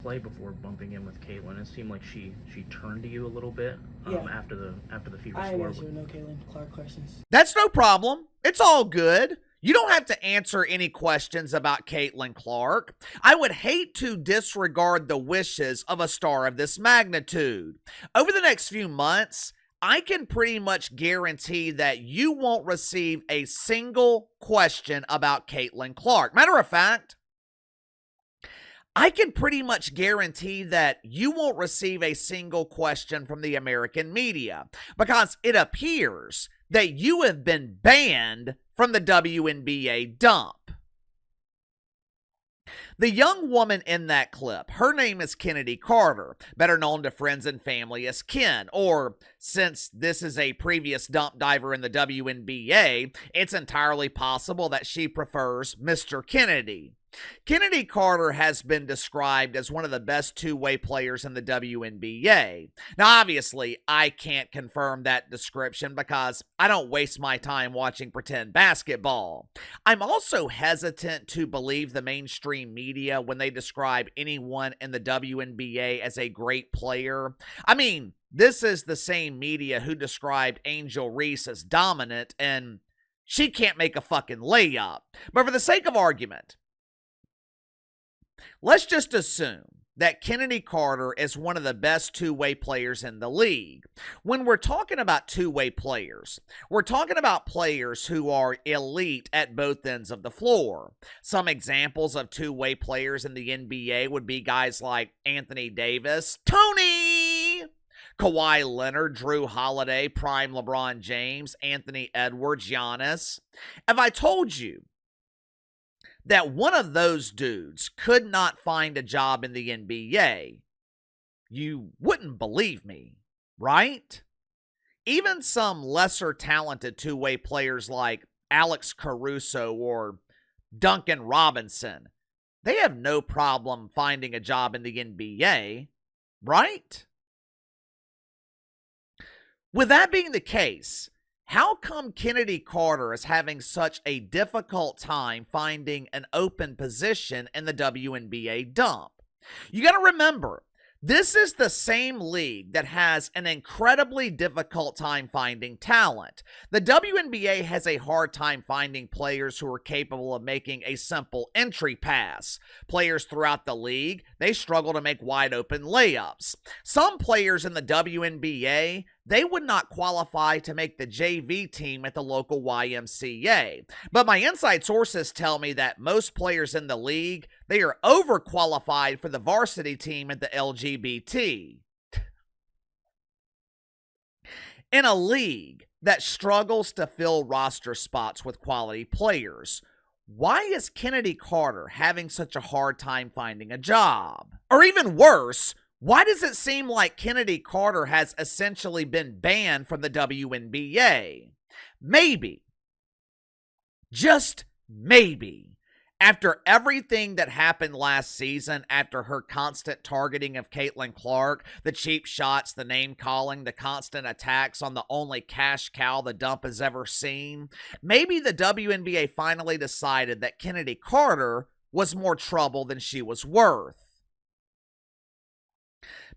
play before bumping in with Caitlyn. It seemed like she turned to you a little bit Yeah, after the Fever I ain't score. answering no Caitlyn Clark questions. That's no problem. It's all good. You don't have to answer any questions about Caitlyn Clark. I would hate to disregard the wishes of a star of this magnitude. Over the next few months, I can pretty much guarantee that you won't receive a single question about Caitlyn Clark. Matter of fact, I can pretty much guarantee that you won't receive a single question from the American media because it appears that you have been banned from the WNBA dump. The young woman in that clip, her name is Chennedy Carter, better known to friends and family as Ken, or since this is a previous dump diver in the WNBA, it's entirely possible that she prefers Mr. Kennedy. Chennedy Carter has been described as one of the best two-way players in the WNBA. Now, obviously, I can't confirm that description because I don't waste my time watching pretend basketball. I'm also hesitant to believe the mainstream media when they describe anyone in the WNBA as a great player. I mean, this is the same media who described Angel Reese as dominant, and she can't make a fucking layup. But for the sake of argument, let's just assume that Chennedy Carter is one of the best two-way players in the league. When we're talking about two-way players, we're talking about players who are elite at both ends of the floor. Some examples of two-way players in the NBA would be guys like Anthony Davis, Tony, Kawhi Leonard, Drew Holiday, prime LeBron James, Anthony Edwards, Giannis. If I told you that one of those dudes could not find a job in the NBA, you wouldn't believe me, right? Even some lesser talented two-way players like Alex Caruso or Duncan Robinson, they have no problem finding a job in the NBA, right? With that being the case, how come Chennedy Carter is having such a difficult time finding an open position in the WNBA dump? You got to remember, this is the same league that has an incredibly difficult time finding talent. The WNBA has a hard time finding players who are capable of making a simple entry pass. Players throughout the league, they struggle to make wide open layups. Some players in the WNBA, they would not qualify to make the JV team at the local YMCA. But my inside sources tell me that most players in the league, they are overqualified for the varsity team at the LGBT. In a league that struggles to fill roster spots with quality players, why is Chennedy Carter having such a hard time finding a job? Or even worse, why does it seem like Chennedy Carter has essentially been banned from the WNBA? Maybe, just maybe, after everything that happened last season, after her constant targeting of Caitlyn Clark, the cheap shots, the name-calling, the constant attacks on the only cash cow the dump has ever seen, maybe the WNBA finally decided that Chennedy Carter was more trouble than she was worth.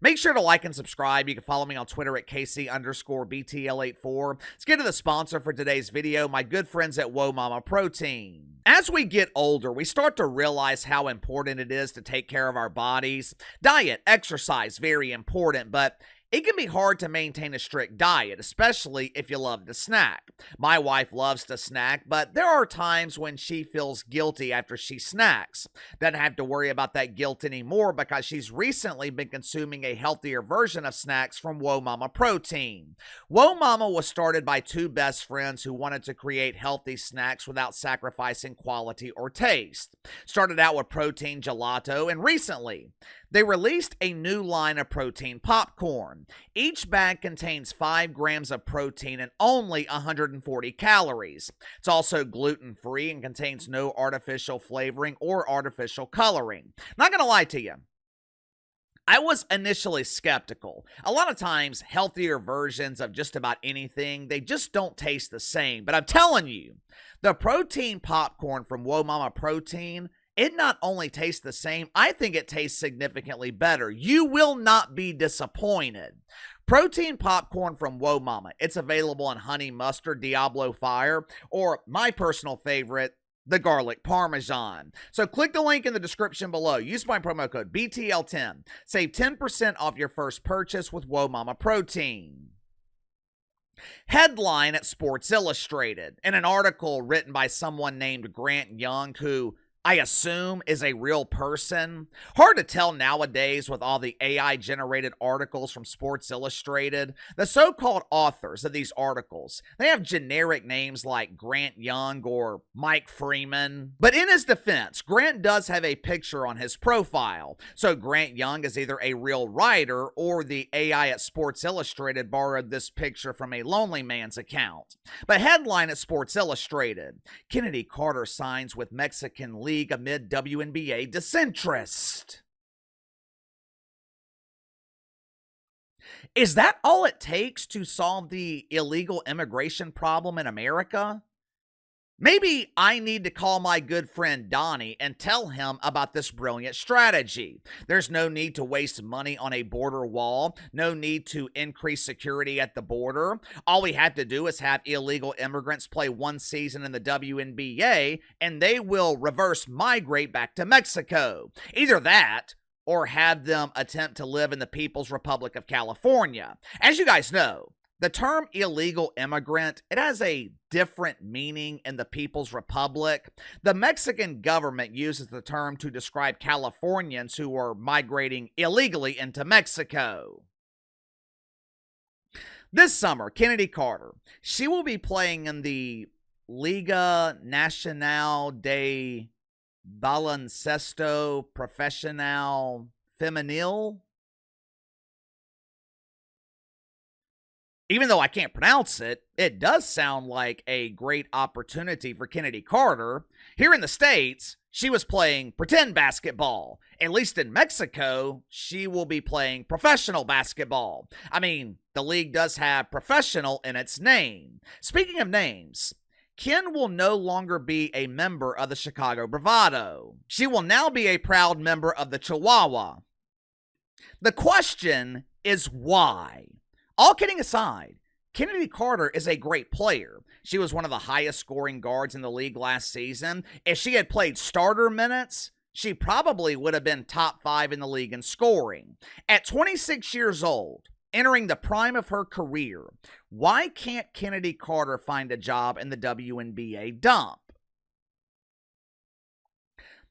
Make sure to like and subscribe. You can follow me on Twitter at KC_BTL84. Let's get to the sponsor for today's video, my good friends at Whoa Mama Protein. As we get older, we start to realize how important it is to take care of our bodies. Diet, exercise, very important, but it can be hard to maintain a strict diet, especially if you love to snack. My wife loves to snack, but there are times when she feels guilty after she snacks. Doesn't have to worry about that guilt anymore because she's recently been consuming a healthier version of snacks from Whoa Mama Protein. Whoa Mama was started by two best friends who wanted to create healthy snacks without sacrificing quality or taste. Started out with protein gelato, and recently they released a new line of protein popcorn. Each bag contains 5 grams of protein and only 140 calories. It's also gluten-free and contains no artificial flavoring or artificial coloring. Not gonna lie to you, I was initially skeptical. A lot of times, healthier versions of just about anything, they just don't taste the same. But I'm telling you, the protein popcorn from Whoa Mama Protein, It not only tastes the same, I think it tastes significantly better. You will not be disappointed. Protein popcorn from Whoa Mama. It's available in honey mustard, Diablo Fire, or my personal favorite, the garlic parmesan. So click the link in the description below. Use my promo code BTL10. Save 10% off your first purchase with Whoa Mama Protein. Headline at Sports Illustrated. In an article written by someone named Grant Young, who I assume is a real person. Hard to tell nowadays with all the AI-generated articles from Sports Illustrated. The so-called authors of these articles, they have generic names like Grant Young or Mike Freeman. But in his defense, Grant does have a picture on his profile. So Grant Young is either a real writer or the AI at Sports Illustrated borrowed this picture from a lonely man's account. But headline at Sports Illustrated, Chennedy Carter signs with Mexican League amid WNBA disinterest. Is that all it takes to solve the illegal immigration problem in America? Maybe I need to call my good friend Donnie and tell him about this brilliant strategy. There's no need to waste money on a border wall, no need to increase security at the border. All we have to do is have illegal immigrants play one season in the WNBA, and they will reverse migrate back to Mexico. Either that, or have them attempt to live in the People's Republic of California. As you guys know, the term illegal immigrant, it has a different meaning in the People's Republic. The Mexican government uses the term to describe Californians who are migrating illegally into Mexico. This summer, Chennedy Carter, she will be playing in the Liga Nacional de Baloncesto Profesional Femenil. Even though I can't pronounce it, it does sound like a great opportunity for Chennedy Carter. Here in the States, she was playing pretend basketball. At least in Mexico, she will be playing professional basketball. I mean, the league does have professional in its name. Speaking of names, Ken will no longer be a member of the Chicago Bravado. She will now be a proud member of the Chihuahua. The question is why? All kidding aside, Chennedy Carter is a great player. She was one of the highest scoring guards in the league last season. If she had played starter minutes, she probably would have been top 5 in the league in scoring. At 26 years old, entering the prime of her career, why can't Chennedy Carter find a job in the WNBA dump?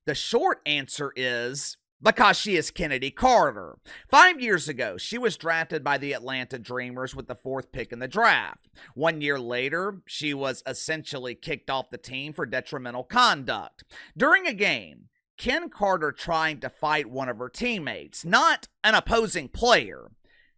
The short answer is because she is Chennedy Carter. 5 years ago, she was drafted by the Atlanta Dreamers with the 4th pick in the draft. 1 year later, she was essentially kicked off the team for detrimental conduct. During a game, Ken Carter tried to fight one of her teammates, not an opposing player.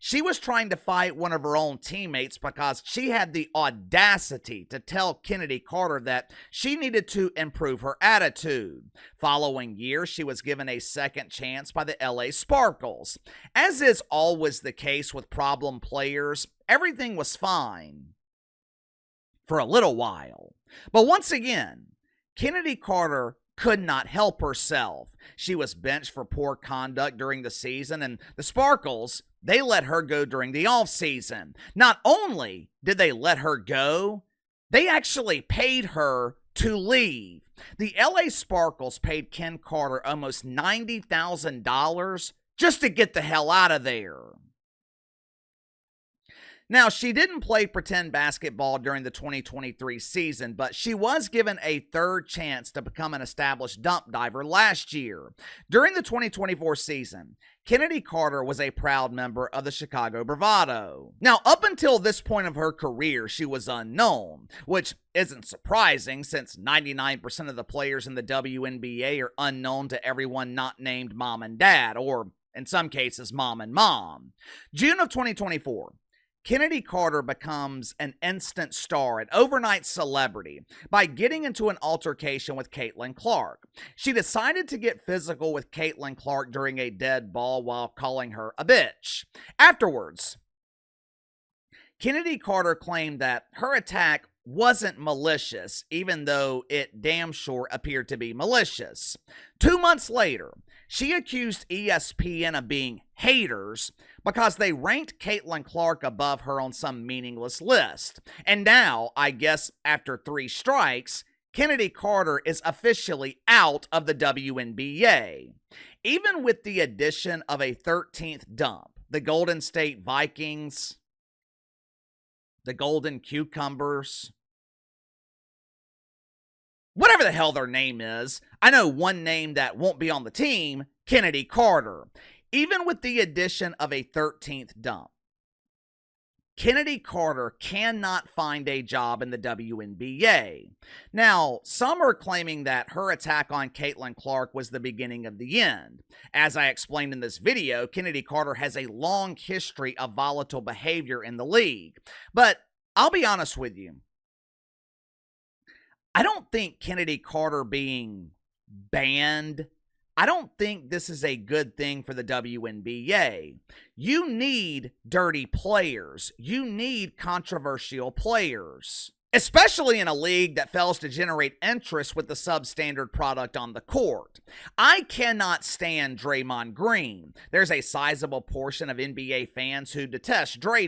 She was trying to fight one of her own teammates because she had the audacity to tell Chennedy Carter that she needed to improve her attitude. Following year, she was given a second chance by the LA Sparkles. As is always the case with problem players, everything was fine for a little while. But once again, Chennedy Carter could not help herself. She was benched for poor conduct during the season, and the Sparkles, they let her go during the offseason. Not only did they let her go, they actually paid her to leave. The LA Sparkles paid Ken Carter almost $90,000 just to get the hell out of there. Now, she didn't play pretend basketball during the 2023 season, but she was given a third chance to become an established dump diver last year. During the 2024 season, Chennedy Carter was a proud member of the Chicago Bravado. Now, up until this point of her career, she was unknown, which isn't surprising since 99% of the players in the WNBA are unknown to everyone not named mom and dad, or in some cases, mom and mom. June of 2024. Chennedy Carter becomes an instant star, an overnight celebrity, by getting into an altercation with Caitlyn Clark. She decided to get physical with Caitlyn Clark during a dead ball while calling her a bitch. Afterwards, Chennedy Carter claimed that her attack wasn't malicious, even though it damn sure appeared to be malicious. 2 months later, she accused ESPN of being haters because they ranked Caitlyn Clark above her on some meaningless list. And now, I guess after 3 strikes, Chennedy Carter is officially out of the WNBA. Even with the addition of a 13th dump, the Golden State Vikings, the Golden Cucumbers, whatever the hell their name is. I know one name that won't be on the team, Chennedy Carter. Even with the addition of a 13th dump, Chennedy Carter cannot find a job in the WNBA. Now, some are claiming that her attack on Caitlyn Clark was the beginning of the end. As I explained in this video, Chennedy Carter has a long history of volatile behavior in the league. But I'll be honest with you, I don't think Chennedy Carter being banned, I don't think this is a good thing for the WNBA. You need dirty players. You need controversial players, especially in a league that fails to generate interest with the substandard product on the court. I cannot stand Draymond Green. There's a sizable portion of NBA fans who detest Dre.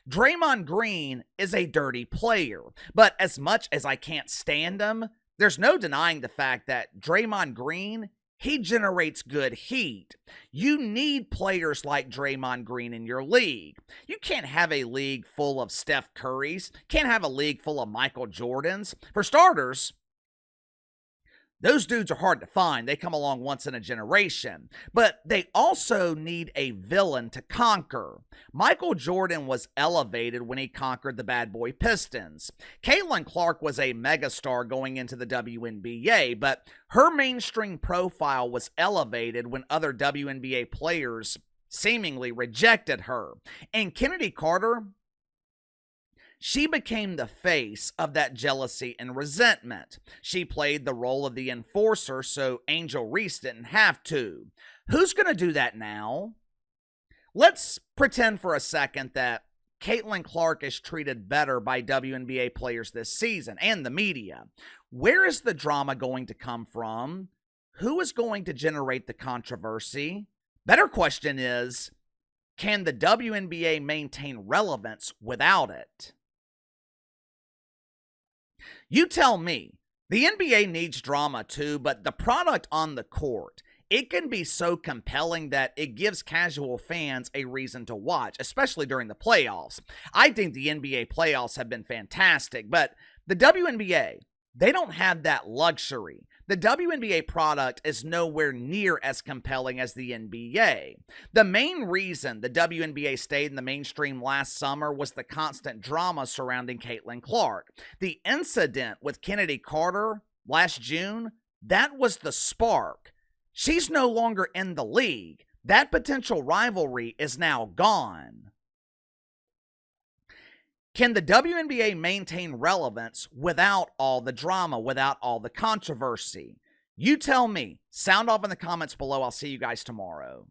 Draymond Green is a dirty player, but as much as I can't stand him, there's no denying the fact that Draymond Green, he generates good heat. You need players like Draymond Green in your league. You can't have a league full of Steph Currys. Can't have a league full of Michael Jordans. For starters, those dudes are hard to find. They come along once in a generation. But they also need a villain to conquer. Michael Jordan was elevated when he conquered the bad boy Pistons. Caitlyn Clark was a megastar going into the WNBA, but her mainstream profile was elevated when other WNBA players seemingly rejected her. And Chennedy Carter, she became the face of that jealousy and resentment. She played the role of the enforcer, so Angel Reese didn't have to. Who's going to do that now? Let's pretend for a second that Caitlyn Clark is treated better by WNBA players this season and the media. Where is the drama going to come from? Who is going to generate the controversy? Better question is, can the WNBA maintain relevance without it? You tell me. The NBA needs drama too, but the product on the court, it can be so compelling that it gives casual fans a reason to watch, especially during the playoffs. I think the NBA playoffs have been fantastic, but the WNBA, they don't have that luxury. The WNBA product is nowhere near as compelling as the NBA. The main reason the WNBA stayed in the mainstream last summer was the constant drama surrounding Caitlyn Clark. The incident with Chennedy Carter last June, that was the spark. She's no longer in the league. That potential rivalry is now gone. Can the WNBA maintain relevance without all the drama, without all the controversy? You tell me. Sound off in the comments below. I'll see you guys tomorrow.